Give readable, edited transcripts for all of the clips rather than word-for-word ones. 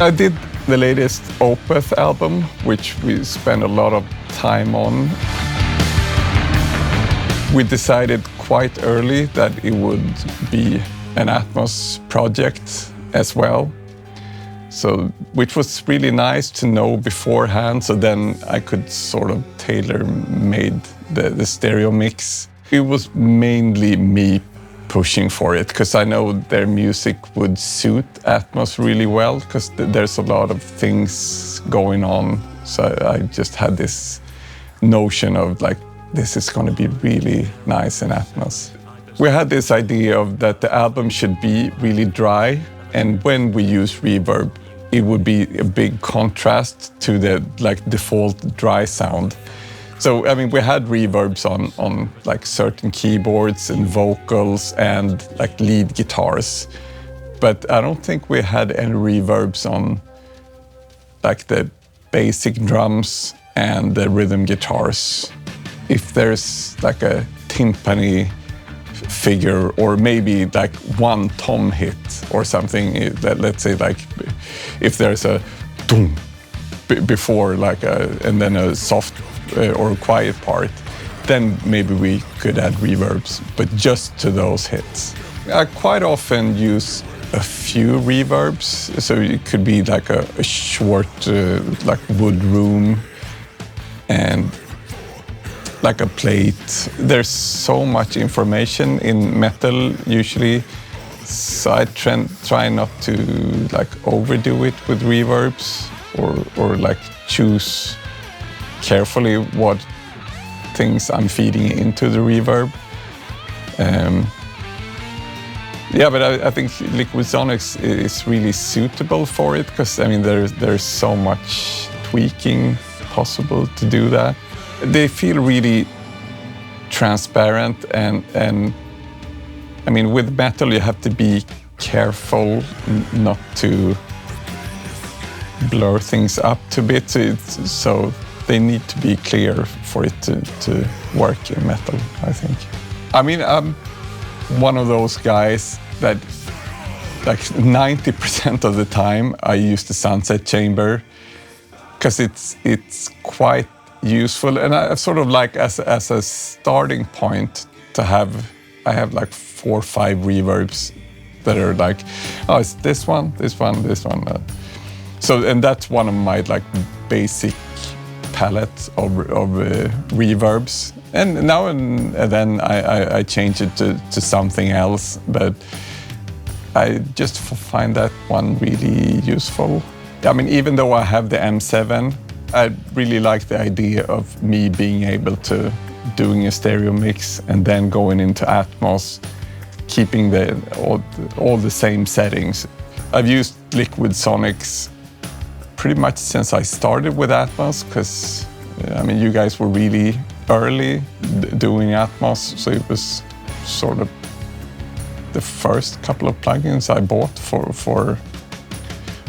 I did the latest Opeth album, which we spent a lot of time on. We decided quite early that it would be an Atmos project as well. So, which was really nice to know beforehand, so then I could sort of tailor-made the stereo mix. It was mainly me pushing for it, because I know their music would suit Atmos really well, because there's a lot of things going on. So I just had this notion of like, this is going to be really nice in Atmos. We had this idea of that the album should be really dry, and when we use reverb, it would be a big contrast to the like default dry sound. So, I mean, we had reverbs on like certain keyboards and vocals and like lead guitars, but I don't think we had any reverbs on like the basic drums and the rhythm guitars. If there's like a timpani figure, or maybe like one tom hit or something, that let's say like if there's a boom before like and then a soft or quiet part, then maybe we could add reverbs, but just to those hits. I quite often use a few reverbs, so it could be like a short like wood room and like a plate. There's so much information in metal usually, so I try not to like overdo it with reverbs, or like choose carefully what things I'm feeding into the reverb. Yeah, but I think LiquidSonics is really suitable for it, because I mean there's so much tweaking possible to do that. They feel really transparent, and I mean, with metal you have to be careful not to blur things up too bit, so they need to be clear for it to work in metal, I think. I mean, I'm one of those guys that like 90% of the time I use the sunset chamber, because it's quite useful, and I sort of like as a starting point to I have like 4 or 5 reverbs that are like, oh, it's this one, this one, this one. So, and that's one of my like basic palette of reverbs. And now and then I change it to something else, but I just find that one really useful. I mean, even though I have the M7, I really like the idea of me being able to doing a stereo mix and then going into Atmos, keeping all the same settings. I've used LiquidSonics pretty much since I started with Atmos, because I mean, you guys were really early doing Atmos, so it was sort of the first couple of plugins I bought for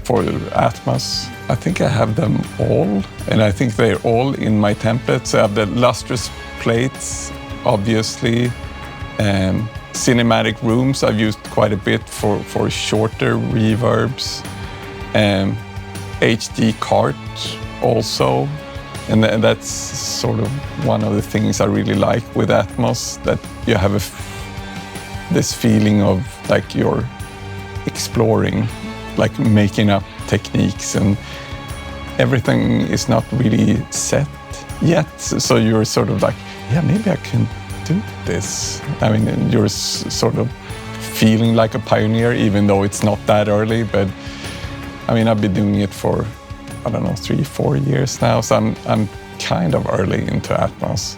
Atmos. I think I have them all, and I think they're all in my templates. I have the lustrous plates, obviously, and cinematic rooms I've used quite a bit for shorter reverbs, and HD cart also, and that's sort of one of the things I really like with Atmos, that you have this feeling of like you're exploring, like making up techniques, and everything is not really set yet, so you're sort of like, yeah, maybe I can do this. I mean, you're sort of feeling like a pioneer, even though it's not that early, but I mean, I've been doing it for, I don't know, 3-4 years now, so I'm kind of early into Atmos.